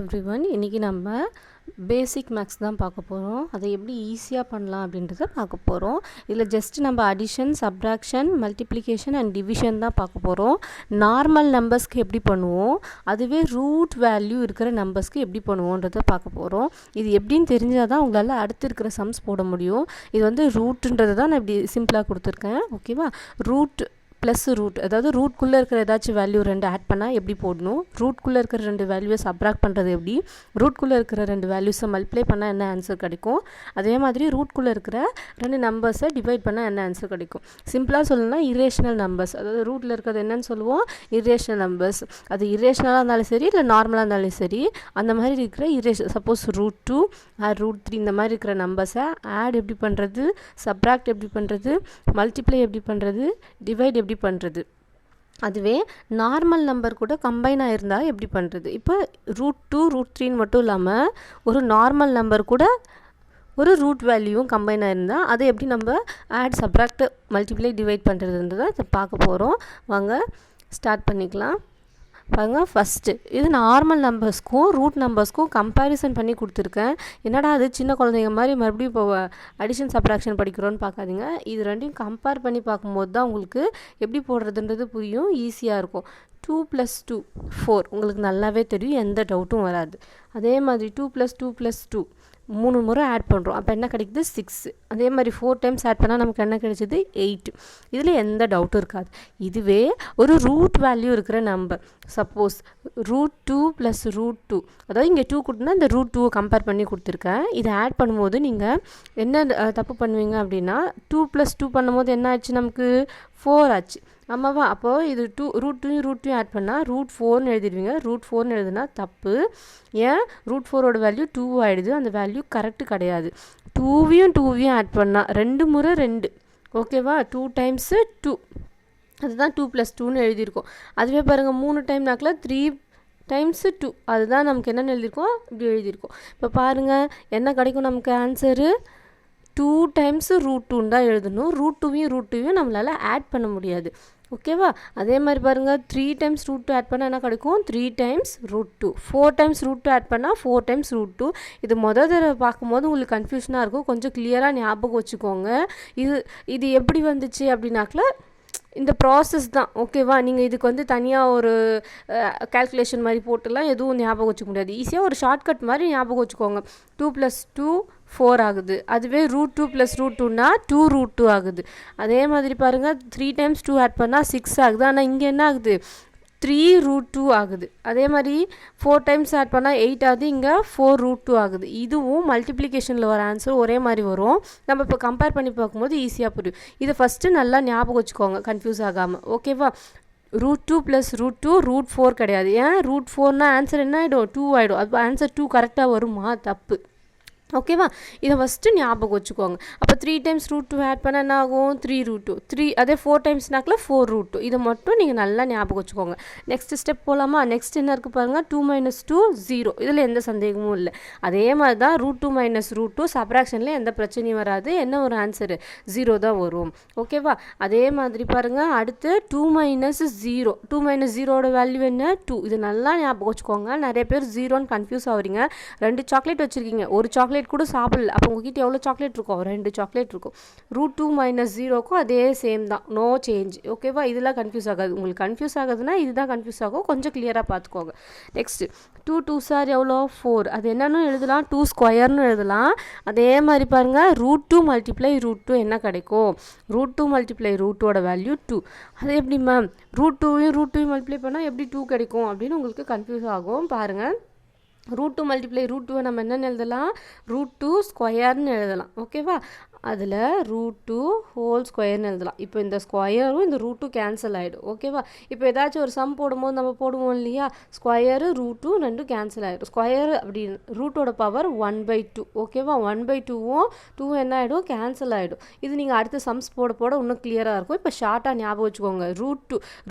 Everyone இன்றைக்கி நம்ம பேசிக் maths தான் பார்க்க போகிறோம். அதை எப்படி ஈஸியாக பண்ணலாம் அப்படின்றத பார்க்க போகிறோம். இதில் ஜஸ்ட் நம்ம addition, subtraction, multiplication and division தான் பார்க்க போகிறோம். நார்மல் நம்பர்ஸ்க்கு எப்படி பண்ணுவோம், அதுவே ரூட் வேல்யூ இருக்கிற நம்பர்ஸ்க்கு எப்படி பண்ணுவோன்றதை பார்க்க போகிறோம். இது எப்படின்னு தெரிஞ்சால் தான் உங்களால் அடுத்து இருக்கிற சம்ஸ் போட முடியும். இது வந்து ரூட்டுன்றது தான் நான் இப்படி சிம்பிளாக கொடுத்துருக்கேன். ஓகேவா? ரூட் ப்ளஸ் ரூட், அதாவது ரூட்குள்ளே இருக்கிற ஏதாச்சும் வேல்யூ ரெண்டு ஆட் பண்ணால் எப்படி போடணும், ரூட்குள்ளே இருக்கிற ரெண்டு வேல்யூவை சப்ராக்ட் பண்ணுறது எப்படி, ரூட்குள்ளே இருக்கிற ரெண்டு வேல்யூஸை மல்டிப்ளை பண்ணால் என்ன ஆன்சர் கிடைக்கும், அதே மாதிரி ரூட்குள்ளே இருக்கிற ரெண்டு நம்பர்ஸை டிவைட் பண்ணால் என்ன ஆன்சர் கிடைக்கும். சிம்பிளாக சொல்லணும்னா இரேஷனல் நம்பர்ஸ், அதாவது ரூட்டில் இருக்கிறது என்னன்னு சொல்லுவோம், இரேஷனல் நம்பர்ஸ். அது இரேஷனலாக இருந்தாலும் சரி இல்லை நார்மலாக இருந்தாலும் சரி, அந்த மாதிரி இருக்கிற சப்போஸ் ரூட் 2 ஆர் ரூட் 3 இந்த மாதிரி இருக்கிற நம்பர்ஸை ஆட் எப்படி பண்ணுறது, சப்ராக்ட் எப்படி பண்ணுறது, மல்டிப்ளை எப்படி பண்ணுறது, டிவைட் எப்படி பண்ணுறது. அதுவே நார்மல் நம்பர் கூட கம்பைனாக இருந்தால் எப்படி பண்ணுறது. இப்போ ரூட் 2 ரூட் 3 மட்டும் இல்லாமல் ஒரு நார்மல் நம்பர் கூட ஒரு ரூட் வேல்யூவும் கம்பைனாக இருந்தால் அதை எப்படி நம்ம ஆட், சப்ராக்ட், மல்டிப்ளை, டிவைட் பண்ணுறதுன்றதை அதை பார்க்க போகிறோம். வாங்க ஸ்டார்ட் பண்ணிக்கலாம். பாருங்க, ஃபஸ்ட்டு இது நார்மல் நம்பர்ஸ்க்கும் ரூட் நம்பர்ஸ்க்கும் கம்பேரிசன் பண்ணி கொடுத்துருக்கேன். என்னடா அது சின்ன குழந்தைங்க மாதிரி மறுபடியும் இப்போ அடிஷன் சப்ராக்ஷன் படிக்கிறோன்னு பார்க்காதீங்க. இது ரெண்டையும் கம்பேர் பண்ணி பார்க்கும்போது தான் உங்களுக்கு எப்படி போடுறதுன்றது புரியும், ஈஸியாக இருக்கும். 2 + 2 4 உங்களுக்கு நல்லாவே தெரியும், எந்த டவுட்டும் வராது. அதே மாதிரி 2 + 2 + 2 3 முறை ஆட் பண்ணுறோம், அப்போ என்ன கிடைக்குது 6. அதே மாதிரி 4 டைம்ஸ் ஆட் பண்ணால் நமக்கு என்ன கிடைச்சது 8. இதில் எந்த டவுட்டும் இருக்காது. இதுவே ஒரு ரூட் வேல்யூ இருக்கிற நம்பர், சப்போஸ் ரூட் 2 + ரூட் 2, அதாவது இங்கே 2 கொடுத்தனா இந்த ரூட் 2 கம்பேர் பண்ணி கொடுத்துருக்கேன். இதை ஆட் பண்ணும்போது நீங்கள் என்ன தப்பு பண்ணுவீங்க அப்படின்னா, 2 + 2 பண்ணும்போது என்ன ஆச்சு, நமக்கு 4 ஆச்சு. ஆமாவா? அப்போது இது ரூட் 2 ஆட் பண்ணால் ரூட் 4ன்னு எழுதிடுவீங்க. ரூட் 4ன்னு எழுதுனா தப்பு. ஏன், ரூட் 4ஓட வேல்யூ 2 ஆகிடுது, அந்த வேல்யூ கரெக்டு கிடையாது. 2வையும் ஆட் பண்ணால் 2 முறை 2, ஓகேவா? 2 டைம்ஸ் 2, அதுதான் 2 + 2ன்னு எழுதியிருக்கோம். அதுவே பாருங்கள் 3 டைம்னாக்கில் 3 டைம்ஸ் 2, அதுதான் நமக்கு என்னென்னு எழுதியிருக்கோம், இப்படி எழுதியிருக்கோம். இப்போ பாருங்கள் என்ன கிடைக்கும் நமக்கு ஆன்சரு, 2 டைம்ஸ் ரூட் 2ன்னு தான் எழுதணும். ரூட் 2வையும் நம்மளால் ஆட் பண்ண முடியாது. ஓகேவா? அதே மாதிரி பாருங்கள் 3 டைம்ஸ் ரூட் 2 ஆட் பண்ணால் என்ன கிடைக்கும், 3 times root 2. 4 times root 2 add பண்ணால் 4 டைம்ஸ் ரூட் 2. இது தடவை பார்க்கும்போது உங்களுக்கு கன்ஃபியூஷனாக இருக்கும், கொஞ்சம் கிளியராக ஞாபகம் வச்சுக்கோங்க. இது எப்படி வந்துச்சு அப்படின்னாக்கல இந்த ப்ராசஸ் தான். ஓகேவா? நீங்கள் இதுக்கு வந்து தனியாக ஒரு கால்குலேஷன் மாதிரி போட்டுலாம் எதுவும் ஞாபகம் வச்சுக்க முடியாது. ஈஸியாக ஒரு ஷார்ட்கட் மாதிரி ஞாபகம் வச்சுக்கோங்க. 2 + 2 4 ஆகுது. அதுவே ரூட் 2 + ரூட் 2னா 2 ரூட் 2 ஆகுது. அதே மாதிரி பாருங்கள் 3 டைம்ஸ் 2 ஆட் பண்ணால் 6 ஆகுது. ஆனால் இங்கே என்ன ஆகுது, 3 ரூட் 2 ஆகுது. அதே மாதிரி 4 டைம்ஸ் ஆட் பண்ணால் 8 ஆகுது, இங்கே 4 ரூட் 2 ஆகுது. இதுவும் மல்டிப்ளிகேஷனில் வர ஆன்சர் ஒரே மாதிரி வரும். நம்ம இப்போ கம்பேர் பண்ணி பார்க்கும்போது ஈஸியாக புரியும். இதை ஃபஸ்ட்டு நல்லா ஞாபகம் வச்சுக்கோங்க, கன்ஃபியூஸ் ஆகாமல். ஓகேவா? ரூட் 2 + ரூட் 2 ரூட் 4 கிடையாது. ஏன், ரூட் 4னா ஆன்சர் என்ன ஆகிடும், 2 ஆகிடும். அது ஆன்சர் 2 கரெக்டாக வருமா, தப்பு. ஓகேவா? இதை ஃபஸ்ட்டு ஞாபகம் வச்சுக்கோங்க. அப்போ 3 டைம்ஸ் ரூட் 2 ஆட் பண்ணால் என்ன ஆகும், 3 ரூட் 2. 3 அதே 4 டைம்ஸ்னாக்கில் 4 ரூட் 2. இதை மட்டும் நீங்கள் நல்லா ஞாபகம் வச்சுக்கோங்க. நெக்ஸ்ட் ஸ்டெப் போகலாமா? நெக்ஸ்ட் என்ன இருக்குது பாருங்கள், 2 - 2 0. இதில் எந்த சந்தேகமும் இல்லை. அதே மாதிரி தான் ரூட் 2 - ரூட் 2 சப்ராக்ஷனில் எந்த பிரச்சனையும் வராது. என்ன ஒரு ஆன்சரு, 0 தான் வரும். ஓகேவா? அதே மாதிரி பாருங்கள் அடுத்து 2 - 0. 2 - 0ஓட வேல்யூ என்ன, 2. இது நல்லா ஞாபகம் வச்சுக்கோங்க. நிறைய பேர் 0ன்னு கன்ஃபியூஸ் ஆகுறீங்க. 2 சாக்லேட் வச்சுருக்கீங்க, ஒரு சாக்லேட் கூட சாப்பிடல, அப்போ உங்ககிட்ட எவ்வளோ சாக்லேட் இருக்கும், 2 சாக்லேட் இருக்கும். ரூட் 2 - 0க்கும் அதே சேம் தான், நோ சேஞ்ச். ஓகேவா? இதெல்லாம் கன்ஃபியூஸ் ஆகாது. உங்களுக்கு கன்ஃபியூஸ் ஆகுதுன்னா இதுதான் கன்ஃபியூஸ் ஆகும், கொஞ்சம் கிளியராக பார்த்துக்கோங்க. நெக்ஸ்ட் 2 × 2 எவ்வளோ, 4. அது என்னன்னு எழுதலாம், 2 ஸ்கொயர்னு எழுதலாம். அதே மாதிரி பாருங்கள் ரூட் 2 × ரூட் 2 என்ன கிடைக்கும், ரூட் 2 × ரூட்டோட வேல்யூ 2. அது எப்படி மேம், ரூட் 2வையும் மல்டிப்ளை பண்ணால் எப்படி 2 கிடைக்கும் அப்படின்னு உங்களுக்கு கன்ஃபியூஸ் ஆகும். பாருங்கள், ரூட் 2 × ரூட் 2 நம்ம என்னென்னு எழுதலாம், ரூட் 2 ஸ்கொயர்னு எழுதலாம். ஓகேவா? அதில் ரூட் 2 ஹோல் ஸ்கொயர்னு எழுதலாம். இப்போ இந்த ஸ்கொயரும் இந்த ரூட் 2 கேன்சல் ஆகிடும். ஓகேவா? இப்போ ஏதாச்சும் ஒரு சம் போடும்போது நம்ம போடுவோம் இல்லையா, ஸ்கொயரு ரூட் 2 ரெண்டும் கேன்சல் ஆகிடும். ஸ்கொயர் அப்படின்னு ரூட்டோட பவர் 1/2. ஓகேவா? 1/2வும் 2 என்ன ஆகிடும், கேன்சல் ஆகிடும். இது நீங்கள் அடுத்த சம்ஸ் போட இன்னும் கிளியராக இருக்கும். இப்போ ஷார்ட்டாக ஞாபகம் வச்சுக்கோங்க,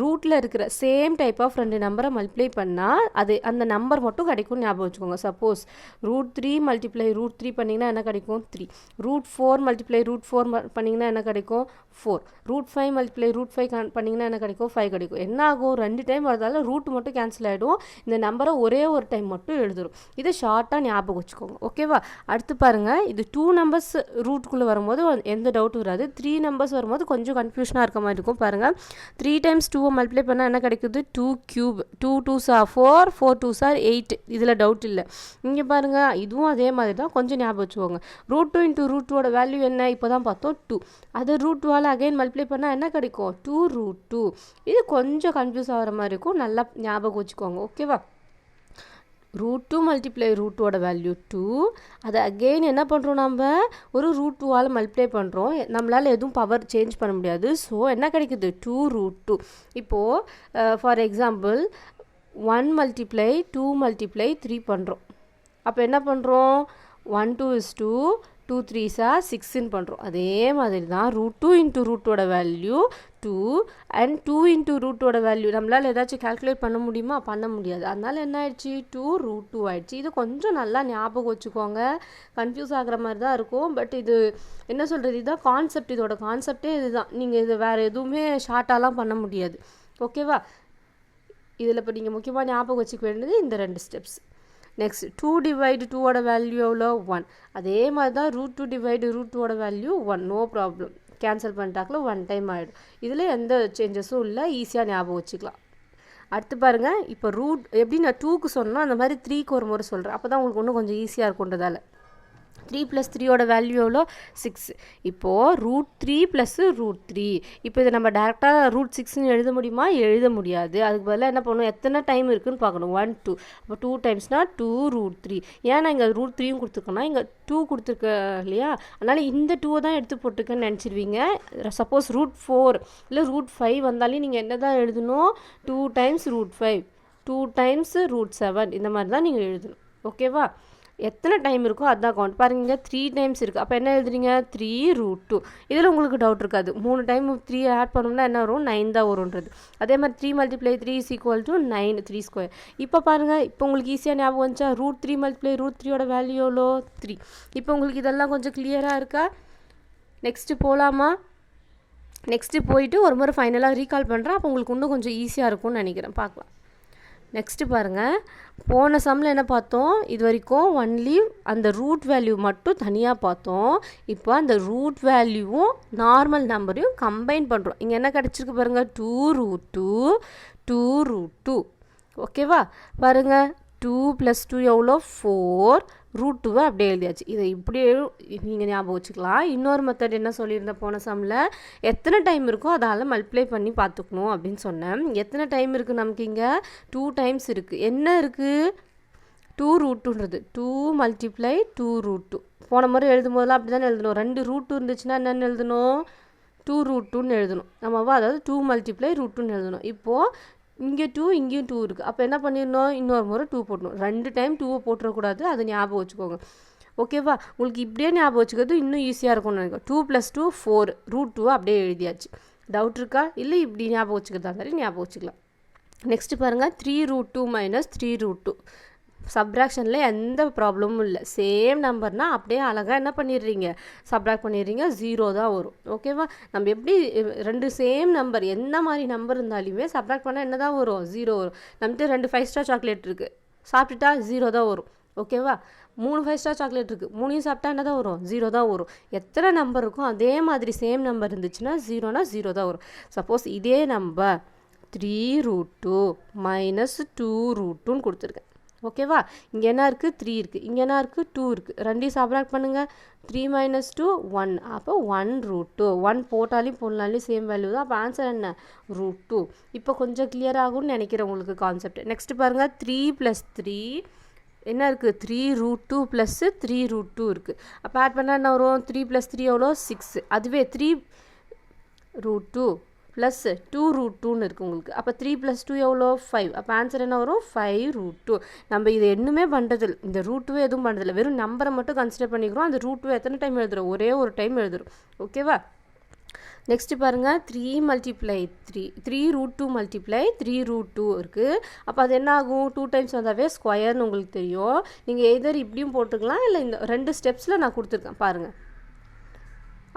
ரூட்டில் இருக்கிற சேம் டைப் ஆஃப் 2 நம்பரை மல்டிப்ளை பண்ணால் அது அந்த நம்பர் மட்டும் கிடைக்கும் ஞாபகம் வச்சுக்கோங்க. சப்போஸ் ரூட் 3 × ரூட் 3 பண்ணிங்கன்னா என்ன கிடைக்கும், 3. ரூட் 4 மல்டிப்ளை √4 பண்ணிங்கன்னா என்ன கிடைக்கும் 4. √5 மல்டிப்ளை √5 பண்ணிங்கன்னா என்ன கிடைக்கும் 5 கிடைக்கும். என்ன ஆகும் 2 டைம் வரதால ரூட் மட்டும் கேன்சல் ஆகிடும். இந்த நம்பரை ஒரே ஒரு டைம் மட்டும் எழுதுரும். இதை ஷார்ட்டாக ஞாபகம் வச்சுக்கோங்க. ஓகேவா? அடுத்து பாருங்கள், இது 2 நம்பர்ஸ் ரூட்டுக்குள்ளே வரும்போது எந்த டவுட்டும் வராது. 3 நம்பர்ஸ் வரும்போது கொஞ்சம் கன்ஃபியூஷனாக இருக்க மாதிரி இருக்கும். பாருங்கள், 3 டைம்ஸ் 2 மல்டிப்ளை பண்ணால் என்ன கிடைக்குது 2 cube. 2 2s are 4, 4 2s are 8. இதில் டவுட் இல்லை. இங்கே பாருங்கள், இதுவும் அதே மாதிரி தான், கொஞ்சம் ஞாபகம் வச்சுக்கோங்க. √2 இன்ட்டு √2 வேல்யூ என்ன இப்போ தான் பார்த்தோம் 2. அது √2ஆல் அகைன் மல்டிப்ளை பண்ணால் என்ன கிடைக்கும் 2√2. இது கொஞ்சம் கன்ஃபியூஸ் ஆகிற மாதிரி இருக்கும், நல்லா ஞாபகம் வச்சுக்கோங்க. ஓகேவா? √2 மல்டிப்ளை √2ஓட வேல்யூ 2. அதை அகெயின் என்ன பண்ணுறோம், நம்ம ஒரு √2ஆல் மல்டிப்ளை பண்ணுறோம். நம்மளால் எதுவும் பவர் சேஞ்ச் பண்ண முடியாது. ஸோ என்ன கிடைக்குது 2√2. இப்போது ஃபார் எக்ஸாம்பிள் 1 மல்டிப்ளை 2 மல்டிப்ளை 3 பண்ணுறோம். அப்போ என்ன பண்ணுறோம் 1 2 is 2, 2 3s are 6ன்னு பண்ணுறோம். அதே மாதிரி தான் √2 இன்ட்டு √2ஓட வேல்யூ 2 அண்ட் 2 இன்ட்டு √2ஓட வேல்யூ நம்மளால் ஏதாச்சும் கால்குலேட் பண்ண முடியுமா? பண்ண முடியாது. அதனால் என்ன ஆயிடுச்சு 2√2 ஆயிடுச்சு. இது கொஞ்சம் நல்லா ஞாபகம் வச்சுக்கோங்க. கன்ஃபியூஸ் ஆகிற மாதிரி தான் இருக்கும். பட் இது என்ன சொல்கிறது, இதுதான் கான்செப்ட். இதோட கான்செப்டே இதுதான். நீங்கள் இது வேறு எதுவுமே ஷார்ட்டாலாம் பண்ண முடியாது. ஓகேவா? இதில் இப்போ நீங்கள் முக்கியமாக ஞாபகம் வச்சுக்க வேண்டியது இந்த 2 ஸ்டெப்ஸ். நெக்ஸ்ட் 2 டிவைடு 2ஓட வேல்யூ எவ்வளோ 1. அதே மாதிரி தான் √2 டிவைடு √2ஓட வேல்யூ 1. நோ ப்ராப்ளம், கேன்சல் பண்ணிட்டாக்கில் 1 டைம் ஆகிடும். இதில் எந்த சேஞ்சஸும் இல்லை, ஈஸியாக ஞாபகம் வச்சுக்கலாம். அடுத்து பாருங்கள், இப்போ ரூட் எப்படி நான் 2க்கு சொன்னோம் அந்த மாதிரி 3க்கு ஒரு முறை சொல்கிறேன். அப்போ தான் உங்களுக்கு இன்னும் கொஞ்சம் ஈஸியாக இருக்குன்றதால. 3 + 3ஓட வேல்யூ எவ்வளோ 6. இப்போது √3 + √3. இப்போ இதை நம்ம டேரெக்டாக √6ன்னு எழுத முடியுமா? எழுத முடியாது. அதுக்கு பதிலாக என்ன பண்ணணும், எத்தனை டைம் இருக்குதுன்னு பார்க்கணும். 1 2. அப்போ 2 டைம்ஸ்னால் 2√3. ஏன்னா இங்கே √3யும் கொடுத்துருக்கோன்னா இங்கே 2 கொடுத்துருக்க இல்லையா? அதனால் இந்த 2 தான் எடுத்து போட்டுருக்கேன்னு நினச்சிருவீங்க. சப்போஸ் √4 இல்லை √5 வந்தாலே நீங்கள் என்ன தான் எழுதணும் 2 டைம்ஸ் √5, 2 டைம்ஸ் √7 இந்த மாதிரி தான் நீங்கள் எழுதணும். ஓகேவா? எத்தனை டைம் இருக்கோ அதுதான் கவுண்ட். பாருங்க, இங்கே 3 டைம்ஸ் இருக்குது. அப்போ என்ன எழுதுறீங்க 3√2. இதில் உங்களுக்கு டவுட் இருக்காது. 3 டைம் 3 ஆட் பண்ணோம்னா என்ன வரும் 9 தான் வரும்ன்றது. அதே மாதிரி 3 மல்டிப்ளை 3 = 9, 3². இப்போ பாருங்கள், இப்போ உங்களுக்கு ஈஸியாக ஞாபகம் வந்துச்சா? √3 மல்டிப்ளை √3ஓட வேல்யூ எவ்வளோ 3. இப்போ உங்களுக்கு இதெல்லாம் கொஞ்சம் கிளியராக இருக்கா? நெக்ஸ்ட்டு போகலாமா? நெக்ஸ்ட்டு போயிட்டு ஒரு முறை ஃபைனலாக ரீகால் பண்ணுறேன். அப்போ உங்களுக்கு இன்னும் கொஞ்சம் ஈஸியாக இருக்கும்னு நினைக்கிறேன். பார்க்கலாம். நெக்ஸ்ட்டு பாருங்கள், போன சம்மில் என்ன பார்த்தோம், இது வரைக்கும் ஒன்லி அந்த ரூட் வேல்யூ மட்டும் தனியாக பார்த்தோம். இப்போ அந்த ரூட் வேல்யூவும் நார்மல் நம்பரையும் கம்பைன் பண்ணுறோம். இங்கே என்ன கிடச்சிருக்கு பாருங்கள் 2√2, 2√2. ஓகேவா? பாருங்கள் 2 + 2 எவ்வளோ 4, √2 அப்படியே எழுதியாச்சு. இதை இப்படியே நீங்கள் ஞாபகம் வச்சுக்கலாம். இன்னொரு மெத்தட் என்ன சொல்லியிருந்தேன் போன சம்மில், எத்தனை டைம் இருக்கோ அதால் மல்டிப்ளை பண்ணி பார்த்துக்கணும் அப்படின்னு சொன்னேன். எத்தனை டைம் இருக்குது நமக்கு? இங்கே 2 டைம்ஸ் இருக்குது. என்ன இருக்குது 2√2ன்றது 2 மல்டிப்ளை 2√2. போன முறை எழுதும் போதெல்லாம் அப்படி தானே எழுதணும். 2 √2 இருந்துச்சுன்னா என்னென்னு எழுதணும் 2√2ன்னு எழுதணும். நம்மவா அதாவது 2 மல்டிப்ளை √2ன்னு எழுதணும். இப்போது இங்கே 2 இங்கேயும் 2 இருக்குது. அப்போ என்ன பண்ணிடணும், இன்னொரு முறை 2 போட்டணும். 2 டைம் 2 போட்டுறக்கூடாது, அது ஞாபகம் வச்சுக்கோங்க. ஓகேவா? உங்களுக்கு இப்படியே ஞாபகம் வச்சுக்கிறது இன்னும் ஈஸியாக இருக்கும்னு நினைக்கிறேன். 2 + 2 4, √2 அப்படியே எழுதியாச்சு. டவுட் இருக்கா? இல்லை இப்படி ஞாபகம் வச்சுக்கிறதா இருந்தாலும் ஞாபகம் வச்சுக்கலாம். நெக்ஸ்ட்டு பாருங்கள் 3√2 - 3√2. சப்ராக்ஷனில் எந்த ப்ராப்ளமும் இல்லை. சேம் நம்பர்னால் அப்படியே அழகாக என்ன பண்ணிடுறீங்க சப்ராக்ட் பண்ணிடுறீங்க, 0 தான் வரும். ஓகேவா? நம்ம எப்படி 2 சேம் நம்பர் எந்த மாதிரி நம்பர் இருந்தாலுமே சப்ராக்ட் பண்ணால் என்ன தான் வரும் 0 வரும். நம்மகிட்ட 2 5 ஸ்டார் சாக்லேட் இருக்குது, சாப்பிட்டுட்டா 0 தான் வரும். ஓகேவா? 3 5 ஸ்டார் சாக்லேட் இருக்குது, 3 சாப்பிட்டா என்ன தான் வரும் 0 தான் வரும். எத்தனை நம்பர் இருக்கும் அதே மாதிரி சேம் நம்பர் இருந்துச்சுன்னா 0னா 0 தான் வரும். சப்போஸ் இதே நம்பர் 3√2 - 2√2ன்னு கொடுத்துருக்கேன். ஓகேவா? இங்கே என்ன இருக்குது 3 இருக்குது, இங்கே என்ன இருக்குது 2 இருக்குது. ரெண்டையும் சப்ராக்ட் பண்ணுங்கள். 3 - 2 1. அப்போ 1√2. 1 போட்டாலையும் போடலாலையும் சேம் வேல்யூ தான். அப்போ ஆன்சர் என்ன √2. இப்போ கொஞ்சம் கிளியர் ஆகும்னு நினைக்கிறேன் உங்களுக்கு கான்செப்ட். நெக்ஸ்ட்டு பாருங்கள் 3 + 3 என்ன இருக்குது 3√2 + 3√2 இருக்குது. அப்போ ஆட் பண்ணால் என்ன வரும் 3 + 3 எவ்வளோ 6. அதுவே 3√2 + 2√2ன்னு இருக்குது உங்களுக்கு. அப்போ 3 + 2 எவ்வளோ 5. அப்போ ஆன்சர் என்ன வரும் 5√2. நம்ம இது இன்னுமே பண்ணுறதில்ல, இந்த √2 எதுவும் பண்ணுறதில்ல, வெறும் நம்பரை மட்டும் கன்சிடர் பண்ணிக்கிறோம். அந்த √2 எத்தனை டைம் எழுதுகிறோம், ஒரே ஒரு டைம் எழுதுகிறோம். ஓகேவா? நெக்ஸ்ட்டு பாருங்கள் 3 × 3√2 × 3√2 இருக்குது. அப்போ அது என்ன ஆகும் 2 டைம்ஸ் வந்தாவே ஸ்கொயர்னு உங்களுக்கு தெரியும். நீங்கள் எதர் இப்படியும் போட்டுக்கலாம், இல்லை இந்த 2 ஸ்டெப்ஸில் நான் கொடுத்துருக்கேன் பாருங்கள்.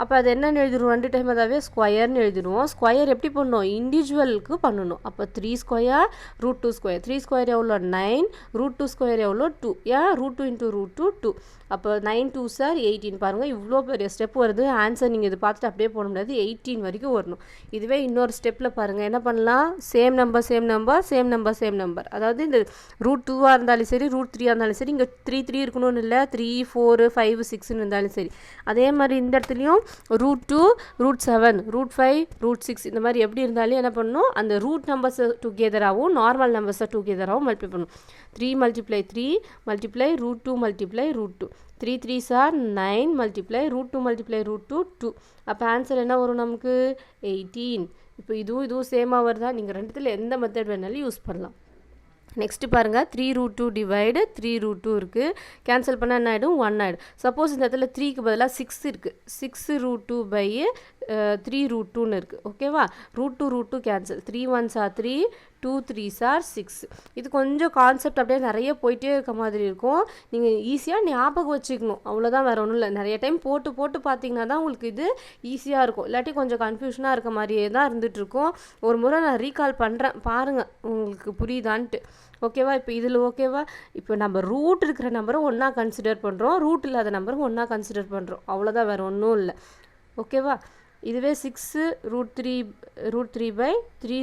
அப்போ அது என்னென்னு எழுதிடுவோம், 2 டைம் அதாவே ஸ்கொயர்னு எழுதிடுவோம். ஸ்கொயர் எப்படி பண்ணணும், இண்டிவிஜுவலுக்கு பண்ணணும். அப்போ 3 ஸ்கொயர் √2 ஸ்கொயர், 3 ஸ்கொயர் எவ்வளோ 9, √2 ஸ்கொயர் எவ்வளோ 2, ஏன் √2 × √2 2. அப்போ 9 2s are 18. பாருங்கள் இவ்வளோ பெரிய ஸ்டெப் வருது. ஆன்சர் நீங்கள் இது பார்த்துட்டு அப்படியே போட முடியாது, 18 வரைக்கும் வரணும். இதுவே இன்னொரு ஸ்டெப்பில் பாருங்கள் என்ன பண்ணலாம், same number same number same number same number, அதாவது இந்த √2 இருந்தாலும் சரி √3 இருந்தாலும் சரி, இங்கே 3 3 இருக்கணும்னு இல்லை, 3 4 5 6ன்னு இருந்தாலும் சரி. அதே மாதிரி இந்த இடத்துலையும் √2 √7 √5 √6 இந்த மாதிரி எப்படி இருந்தாலும் என்ன பண்ணணும், அந்த ரூட் நம்பர்ஸை டுகெதராகவும் நார்மல் நம்பர்ஸை டுகெதராகவும் மல்டிப்ளை பண்ணணும். 3 × 3 multiply √2 multiply √2, 3 3s are 9 multiply √2 multiply √2 2. அப்போ ஆன்சர் என்ன வரும் நமக்கு 18. இப்போ இதுவும் சேமாக வருதா, நீங்கள் ரெண்டுத்தில் எந்த மெத்தட் வேணாலும் யூஸ் பண்ணலாம். நெக்ஸ்ட்டு பாருங்கள் 3 √2 டிவைடு 3 √2 இருக்குது, கேன்சல் பண்ணால் என்ன ஆகிடும் 1 ஆகிடும். சப்போஸ் இந்த இடத்துல 3க்கு பதிலாக 6 இருக்குது, 6 √2 3 √2ன்னு இருக்குது. ஓகேவா, √2 √2 cancel, 3 1s are 3 2 3s are 6. இது கொஞ்சம் கான்செப்ட் அப்படியே நிறைய போயிட்டே இருக்க மாதிரி இருக்கும், நீங்கள் ஈஸியாக ஞாபகம் வச்சுக்கணும், அவ்வளோதான், வேறு ஒன்றும் இல்லை. நிறைய டைம் போட்டு பார்த்தீங்கன்னா தான் உங்களுக்கு இது ஈஸியாக இருக்கும், இல்லாட்டி கொஞ்சம் கன்ஃபியூஷனாக இருக்க மாதிரியே தான் இருந்துகிட்ருக்கும். ஒரு முறை நான் ரீகால் பண்ணுறேன் பாருங்கள் உங்களுக்கு புரியுதான்ட்டு. ஓகேவா, இப்போ இதில் ஓகேவா, இப்போ நம்ம ரூட் இருக்கிற நம்பரை ஒன்றா கன்சிடர் பண்ணுறோம், ரூட் இல்லாத நம்பரை ஒன்றா கன்சிடர் பண்ணுறோம், அவ்வளோதான், வேறு ஒன்றும் இல்லை. ஓகேவா, இதுவே 6 √3 √3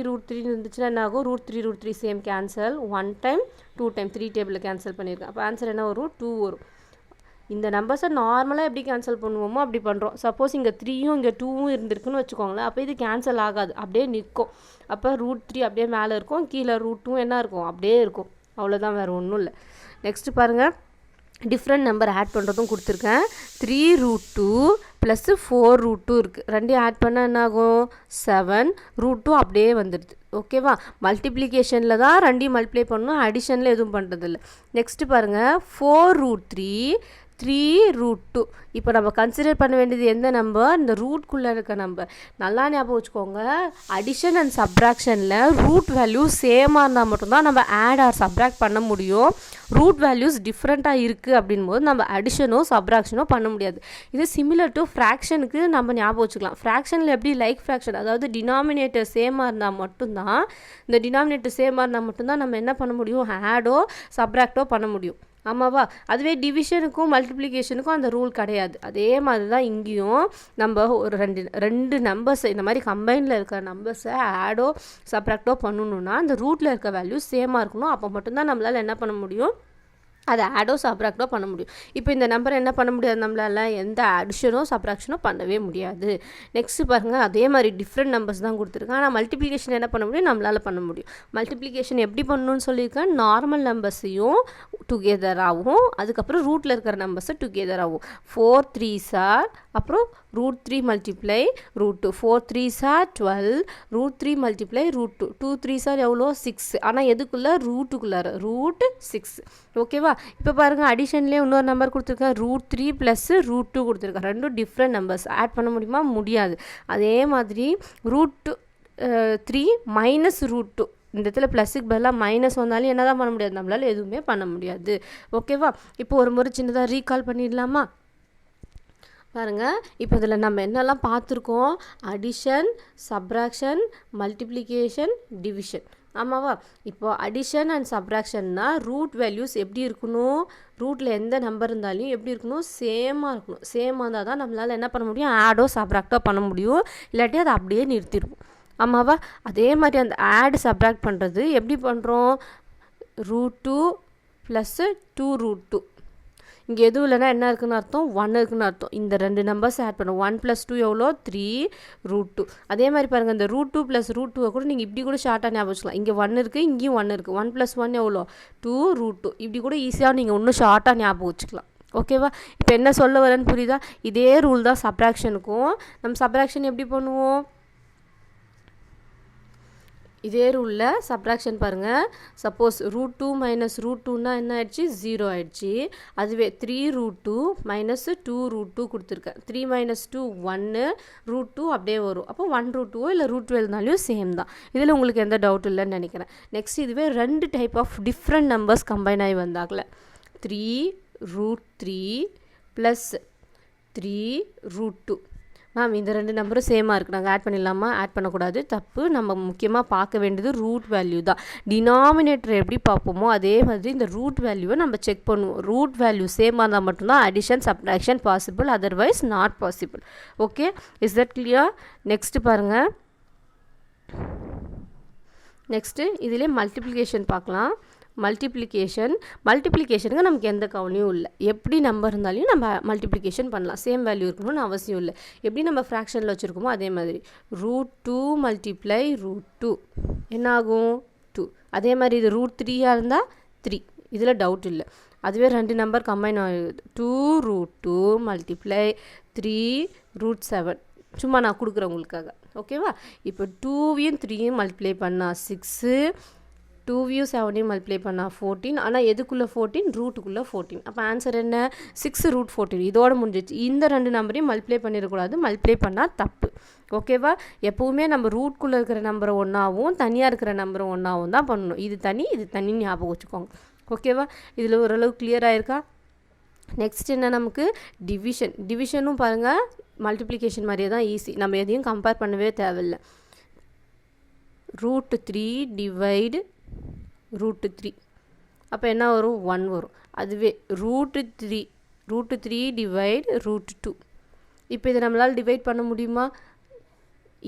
√3 இருந்துச்சுன்னா என்ன ஆகும், √3 √3 சேம் கேன்சல், 1 டைம் 2 டைம் 3 டேபிளில் கேன்சல் பண்ணியிருக்கேன். அப்போ ஆன்சர் என்ன வரும் 2 வரும். இந்த நம்பர்ஸை நார்மலாக எப்படி கேன்சல் பண்ணுவோமோ அப்படி பண்ணுறோம். சப்போஸ் இங்கே 3யும் இங்கே 2வும் இருந்திருக்குன்னு வச்சுக்கோங்களேன், அப்போ இது கேன்சல் ஆகாது, அப்படியே நிற்கும். அப்போ √3 அப்படியே மேலே இருக்கும், கீழே √2 என்ன இருக்கும் அப்படியே இருக்கும், அவ்வளோதான், வேறு ஒன்றும் இல்லை. நெக்ஸ்ட்டு பாருங்கள், டிஃப்ரெண்ட் நம்பர் ஆட் பண்ணுறதும் கொடுத்துருக்கேன். 3 √2 + 4 √2 இருக்குது, ரெண்டையும் ஆட் பண்ணால் என்ன ஆகும் 7, √2 அப்படியே வந்துடுது. ஓகேவா, மல்டிப்ளிகேஷனில் தான் ரெண்டையும் மல்டிப்ளை பண்ணணும், அடிஷனில் எதுவும் பண்ணுறதில்ல. நெக்ஸ்ட்டு பாருங்கள் 4 √3 3 √2. இப்போ நம்ம கன்சிடர் பண்ண வேண்டியது எந்த நம்பர், இந்த ரூட்குள்ளே இருக்க நம்பர். நல்லா ஞாபகம் வச்சுக்கோங்க, அடிஷன் அண்ட் சப்ராக்ஷனில் ரூட் வேல்யூஸ் சேமாக இருந்தால் மட்டும்தான் நம்ம ஆட் ஆர் சப்ராக்ட் பண்ண முடியும். ரூட் வேல்யூஸ் டிஃப்ரெண்ட்டாக இருக்குது அப்படின் போது நம்ம அடிஷனோ சப்ராக்ஷனோ பண்ண முடியாது. இது சிமிலர் டு ஃப்ராக்ஷனுக்கு நம்ம ஞாபகம் வச்சுக்கலாம். ஃப்ராக்ஷனில் எப்படி லைக் ஃப்ராக்ஷன், அதாவது டினாமினேட்டர் சேமாக இருந்தால் மட்டும்தான், இந்த டினாமினேட்டர் சேமாக இருந்தால் மட்டும்தான் நம்ம என்ன பண்ண முடியும், ஆடோ சப்ராக்டோ பண்ண முடியும். ஆமாவா, அதுவே டிவிஷனுக்கும் மல்டிப்ளிகேஷனுக்கும் அந்த ரூல் கிடையாது. அதே மாதிரி தான் இங்கேயும் நம்ம ஒரு ரெண்டு நம்பர்ஸை இந்த மாதிரி கம்பைனில் இருக்கிற நம்பர்ஸை ஆடோ சப்ராக்டோ பண்ணணுன்னா அந்த ரூட்டில் இருக்க வேல்யூ சேமாக இருக்கணும். அப்போ மட்டும்தான் நம்மளால் என்ன பண்ண முடியும், அதை ஆடோ சப்ராக்டோ பண்ண முடியும். இப்போ இந்த நம்பரை என்ன பண்ண முடியாது, நம்மளால் எந்த அடிஷனோ சப்ராக்ஷனோ பண்ணவே முடியாது. நெக்ஸ்ட்டு பாருங்கள், அதே மாதிரி டிஃப்ரெண்ட் நம்பர்ஸ் தான் கொடுத்துருக்கேன், ஆனால் மல்டிப்ளிகேஷன் என்ன பண்ண முடியும், நம்மளால் பண்ண முடியும். மல்டிப்ளிகேஷன் எப்படி பண்ணணும்னு சொல்லியிருக்கேன், நார்மல் நம்பர்ஸையும் டுகெதராகவும் அதுக்கப்புறம் ரூட்டில் இருக்கிற நம்பர்ஸை டுகெதராகவும். 4 3s are அப்புறம் √3 multiply √2, 4 3s are 12, √3 multiply √2, 2 3s are எவ்வளோ 6, ஆனால் எதுக்குள்ளே ரூட்டுக்குள்ளார √6. ஓகேவா, இப்போ பாருங்கள் அடிஷன்லேயே இன்னொரு நம்பர் கொடுத்துருக்கேன், √3 + √2 கொடுத்துருக்கேன், ரெண்டும் டிஃப்ரெண்ட் நம்பர்ஸ், ஆட் பண்ண முடியுமா, முடியாது. அதே மாதிரி √3 - √2, இந்த இடத்துல ப்ளஸுக்கு பதிலாக மைனஸ் வந்தாலும் என்ன தான் பண்ண முடியாது, நம்மளால் எதுவுமே பண்ண முடியாது. ஓகேவா, இப்போ ஒரு முறை சின்னதாக ரீகால் பண்ணிடலாமா பாருங்கள். இப்போ இதில் நம்ம என்னெல்லாம் பார்த்துருக்கோம், அடிஷன், சப்ராக்ஷன், மல்டிப்ளிகேஷன், டிவிஷன். ஆமாவா, இப்போ அடிஷன் அண்ட் சப்ராக்ஷன்னா ரூட் வேல்யூஸ் எப்படி இருக்கணும், ரூட்டில் எந்த நம்பர் இருந்தாலும் எப்படி இருக்கணும், சேமாக இருக்கணும். சேமாக இருந்தால் தான் நம்மளால் என்ன பண்ண முடியும், ஆடோ சப்ராக்டோ பண்ண முடியும், இல்லாட்டி அதை அப்படியே நிறுத்திடுவோம். ஆமாவா, அதே மாதிரி அந்த ஆட் சப்ராக்ட் பண்ணுறது எப்படி பண்ணுறோம், √2 + 2 √2. இங்கே எதுவும் இல்லைன்னா என்ன இருக்குன்னு அர்த்தம், 1 இருக்குன்னு அர்த்தம். இந்த ரெண்டு நம்பர்ஸ் ஆட் பண்ணும், 1 + 2 எவ்வளோ 3 √2. அதே மாதிரி பாருங்கள், இந்த √2 + √2 கூட நீங்கள் இப்படி கூட ஷார்ட்டாக ஞாபகம் வச்சுக்கலாம். இங்கே 1 இருக்குது, இங்கேயும் 1 இருக்குது, 1 + 1 எவ்வளோ 2 √2. இப்படி கூட ஈஸியாக நீங்கள் இன்னும் ஷார்ட்டாக ஞாபகம் வச்சுக்கலாம். ஓகேவா, இப்போ என்ன சொல்ல வரேன்னு புரியுதா, இதே ரூல் தான் சப்ராக்ஷனுக்கும். நம்ம சப்ராக்ஷன் எப்படி பண்ணுவோம், இதே ரூலில் சப்ராக்ஷன் பாருங்கள். சப்போஸ் √2 - √2ன்னா என்ன ஆயிடுச்சு, 0 ஆயிடுச்சு. அதுவே 3 √2 - 2 √2 கொடுத்துருக்கேன். 3 - 2 1, √2 அப்படியே வரும். அப்போ 1 √2 இல்லை √2 இருந்தாலும் சேம் தான். இதில் உங்களுக்கு எந்த டவுட் இல்லைன்னு நினைக்கிறேன். நெக்ஸ்ட் இதுவே 2 type of different numbers combine ஆகி வந்தாங்களே, 3 √3 + 3 √2. மேம் இந்த ரெண்டு நம்பரும் சேமாக இருக்குது, நாங்கள் ஆட் பண்ணிடலாமா? ஆட் பண்ணக்கூடாது, தப்பு. நம்ம முக்கியமாக பார்க்க வேண்டியது ரூட் வேல்யூ தான். டினாமினேட்டர் எப்படி பார்ப்போமோ அதே மாதிரி இந்த ரூட் வேல்யூவை நம்ம செக் பண்ணுவோம். ரூட் வேல்யூ சேமாக இருந்தால் மட்டும்தான் addition subtraction possible, otherwise not possible. Okay, is that clear? Next பாருங்கள். நெக்ஸ்ட்டு இதிலே மல்டிப்ளிகேஷன் பார்க்கலாம். மல்டிப்ளிகேஷனுக்கு நமக்கு எந்த கவலையும் இல்லை. எப்படி நம்பர் இருந்தாலும் நம்ம மல்டிப்ளிகேஷன் பண்ணலாம். சேம் வேல்யூ இருக்கணும்னு அவசியம் இல்லை. எப்படி நம்ம ஃப்ராக்ஷனில் வச்சுருக்கோமோ அதே மாதிரி √2 மல்டிப்ளை √2 என்ன ஆகும்? 2. அதே மாதிரி இது √3 இருந்தால் 3. இதில் டவுட் இல்லை. அதுவே ரெண்டு நம்பர் கம்பைன் ஆகுது. 2√2 மல்டிப்ளை 3√7. சும்மா நான் கொடுக்குறேன் உங்களுக்காக. ஓகேவா? இப்போ 2வையும் 3யும் மல்டிப்ளை பண்ணால் 6, 2வையும் 7ஐயும் மல்டிப்ளை பண்ணால் 14. ஆனால் எதுக்குள்ளே 14? ரூட்டுக்குள்ளே 14. அப்போ ஆன்சர் என்ன? 6√14. இதோட முடிஞ்சிச்சு. இந்த ரெண்டு நம்பரையும் மல்டிப்ளை பண்ணிடக்கூடாது. மல்டிப்ளை பண்ணால் தப்பு. ஓகேவா? எப்போவுமே நம்ம ரூட்குள்ளே இருக்கிற நம்பரை ஒன்றாவும் தனியாக இருக்கிற நம்பரை ஒன்றாவும் தான் பண்ணணும். இது தனி இது தனின்னு ஞாபகம் வச்சுக்கோங்க. ஓகேவா? இதில் ஓரளவு கிளியர் ஆயிருக்கா? நெக்ஸ்ட் என்ன நமக்கு? டிவிஷனும் பாருங்கள் மல்டிப்ளிகேஷன் மாதிரியே தான் ஈஸி. நம்ம எதையும் கம்பேர் பண்ணவே தேவையில்லை. √3 டிவைடு √3. அப்போ என்ன வரும்? 1 வரும். அதுவே √3 டிவைடு √2. இப்போ இதை நம்மளால் டிவைட் பண்ண முடியுமா?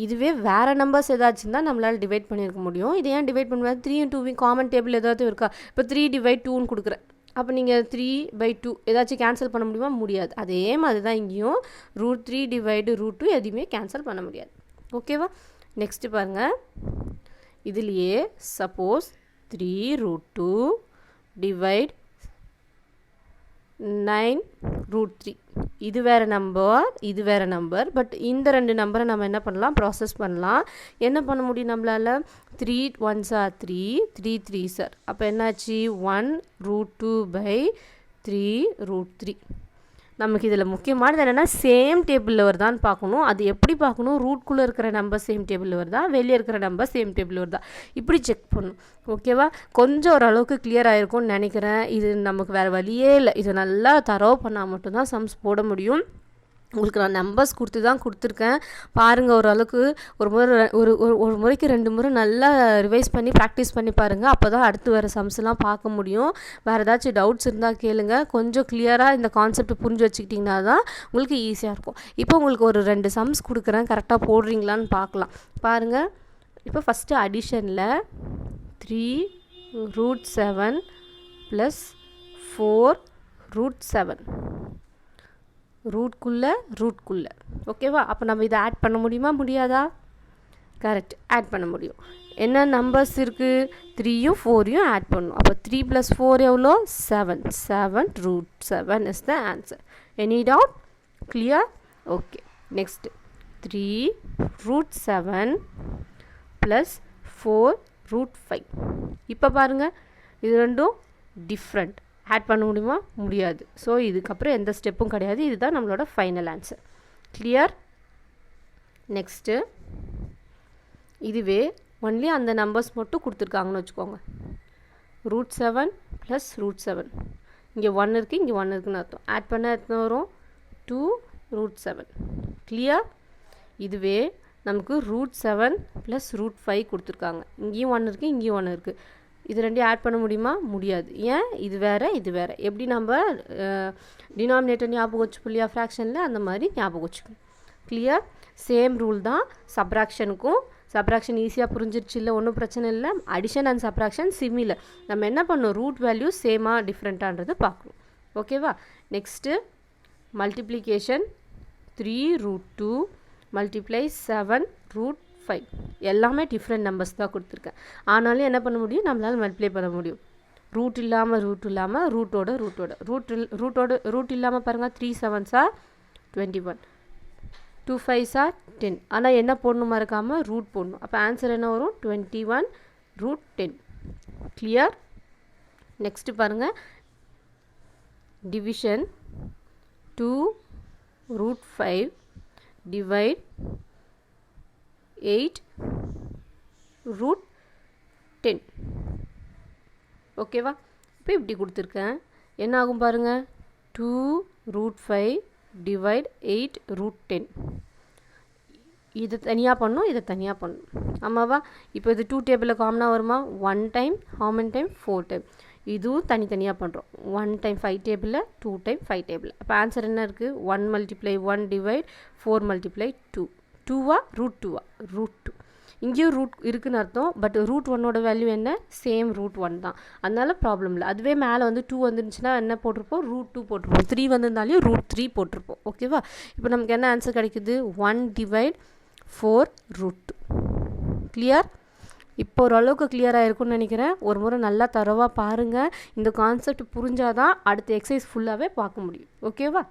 இதுவே வேறு நம்பர்ஸ் ஏதாச்சும் தான் நம்மளால் டிவைட் பண்ணியிருக்க முடியும். இதை ஏன் டிவைட் பண்ணுவேன்? 3யும் 2வையும் காமன் டேபிள் ஏதாவது இருக்கா? இப்போ 3/2ன்னு கொடுக்குறேன். அப்போ நீங்கள் 3/2 ஏதாச்சும் கேன்சல் பண்ண முடியுமா? முடியாது. அதே மாதிரி தான் இங்கேயும் √3 டிவைடு √2 எதையுமே கேன்சல் பண்ண முடியாது. ஓகேவா? நெக்ஸ்ட்டு பாருங்கள். இதுலேயே சப்போஸ் 3√2 டிவைட் 9√3. இது வேறு நம்பர். பட் இந்த ரெண்டு நம்பரை நம்ம என்ன பண்ணலாம்? ப்ராசஸ் பண்ணலாம். என்ன பண்ண முடியும் நம்மளால்? 3 1s are 3, 3 3s are. அப்போ என்னாச்சு? 1√2/3√3. நமக்கு இதில் முக்கியமானது என்னென்னா சேம் டேபிளில் வருதான்னு பார்க்கணும். அது எப்படி பார்க்கணும்? ரூட்குள்ளே இருக்கிற நம்பர் சேம் டேபிளில் வருதா, வெளியே இருக்கிற நம்பர் சேம் டேபிளில் வருதா, இப்படி செக் பண்ணணும். ஓகேவா? கொஞ்சம் ஓரளவுக்கு கிளியர் ஆகிருக்கும்னு நினைக்கிறேன். இது நமக்கு வேறு வழியே இல்லை. இதை நல்லா தரவு பண்ணால் மட்டும்தான் சம்ஸ் போட முடியும். உங்களுக்கு நான் நம்பர்ஸ் கொடுத்துருக்கேன். பாருங்கள், ஓரளவுக்கு ஒரு முறைக்கு 2 முறை நல்லா ரிவைஸ் பண்ணி ப்ராக்டிஸ் பண்ணி பாருங்கள். அப்போ தான் அடுத்து வர சம்ஸ்லாம் பார்க்க முடியும். வேறு ஏதாச்சும் டவுட்ஸ் இருந்தால் கேளுங்க. கொஞ்சம் கிளியராக இந்த கான்செப்ட் புரிஞ்சு வச்சுக்கிட்டிங்கன்னா தான் உங்களுக்கு ஈஸியாக இருக்கும். இப்போ உங்களுக்கு ஒரு 2 சம்ஸ் கொடுக்குறேன், கரெக்டாக போடுறீங்களான்னு பார்க்கலாம். பாருங்கள். இப்போ ஃபஸ்ட்டு அடிஷனில் 3√7 + 4√7 ரூட்குள்ளே. ஓகேவா? அப்போ நம்ம இதை ஆட் பண்ண முடியுமா? முடியாதா? கரெக்ட், ஆட் பண்ண முடியும். என்ன நம்பர்ஸ் இருக்குது? 3யும் 4யும் ஆட் பண்ணணும். அப்போ 3 + 4 எவ்வளோ? 7. 7√7 is the answer. Any doubt? Clear? Okay. Next 3√7 + 4√5. இப்போ பாருங்கள், இது ரெண்டும் டிஃப்ரெண்ட். ஆட் பண்ண முடியுமா? முடியாது. ஸோ இதுக்கப்புறம் எந்த ஸ்டெப்பும் கிடையாது. இதுதான் நம்மளோட ஃபைனல் ஆன்சர். கிளியர்? நெக்ஸ்ட்டு இதுவே ஒன்லி அந்த நம்பர்ஸ் மட்டும் கொடுத்துருக்காங்கன்னு வச்சுக்கோங்க. √7 + √7. இங்கே 1 இருக்குது, இங்கே 1 இருக்குதுன்னு அர்த்தம். ஆட் பண்ண எத்தனை வரும்? 2√7. கிளியர்? இதுவே நமக்கு √7 + √5 கொடுத்துருக்காங்க. இங்கேயும் 1 இருக்குது, இங்கேயும் 1 இருக்குது. இது ரெண்டையும் ஆட் பண்ண முடியுமா? முடியாது. ஏன்? இது வேறு, இது வேறு. எப்படி நம்ம டினாமினேட்டர் ஞாபகம் வச்சுப்போம் இல்லையா ஃப்ராக்ஷனில், அந்த மாதிரி ஞாபகம் வச்சுக்கணும். கிளியர்? சேம் ரூல் தான் சப்ராக்ஷனுக்கும். சப்ராக்ஷன் ஈஸியாக புரிஞ்சிருச்சு இல்லை? ஒன்றும் பிரச்சனை இல்லை. Addition and subtraction similar. நம்ம என்ன பண்ணணும்? ரூட் வேல்யூ சேமாக டிஃப்ரெண்ட்டான்றது பார்க்கணும். ஓகேவா? Next multiplication 3√2 multiply 7√5. எல்லாமே டிஃப்ரெண்ட் நம்பர்ஸ் தான் கொடுத்துருக்கேன். ஆனாலும் என்ன பண்ண முடியும்? நம்மளால் மல்டிப்ளை பண்ண முடியும். ரூட் இல்லாமல் ரூட் இல்லாமல் பாருங்கள். 3 7s are 21, 2 5s are 10. ஆனால் என்ன போடணும் மறக்காமல்? ரூட் போடணும். அப்போ ஆன்சர் என்ன வரும்? 21√10. கிளியர்? நெக்ஸ்ட்டு பாருங்கள். Division 2√5 divide 8√10. ஓகேவா? இப்போ இப்படி கொடுத்துருக்கேன். என்ன ஆகும் பாருங்கள்? 2√5 டிவைட் 8√10. இது தனியாக பண்ணணும், இதை தனியாக பண்ணணும். ஆமாவா? இப்போ இது 2 டேபிளில் காமனாக வருமா? 1 time how many time 4 time. இதுவும் தனித்தனியாக பண்ணுறோம். 1 டைம் 5 டேபிளில் 2 டைம் 5 டேபிள். அப்போ ஆன்சர் என்ன இருக்குது? 1 மல்டிப்ளை 1 டிவைட் 4 மல்டிப்ளை 2. 2வா ரூட் 2வா? ரூட் 2. இங்கேயும் ரூட் இருக்குதுன்னு அர்த்தம். பட் ரூட் 1ஓட வேல்யூ என்ன? சேம் ரூட் 1 தான். அதனால ப்ராப்ளம் இல்லை. அதுவே மேலே வந்து 2 வந்துருந்துச்சுன்னா என்ன போட்டிருப்போம்? ரூட் 2 போட்டிருப்போம். 3 வந்திருந்தாலையும் ரூட் 3 போட்டிருப்போம். ஓகேவா? இப்போ நமக்கு என்ன ஆன்சர் கிடைக்குது? 1 டிவைட் 4 ரூட் 2. கிளியர்? இப்போ ஓரளவுக்கு கிளியராக இருக்கும்னு நினைக்கிறேன். ஒரு முறை நல்லா தரவாக பாருங்கள். இந்த கான்செப்ட் புரிஞ்சாதான் அடுத்த எக்ஸசைஸ் ஃபுல்லாகவே பார்க்க முடியும். ஓகேவா?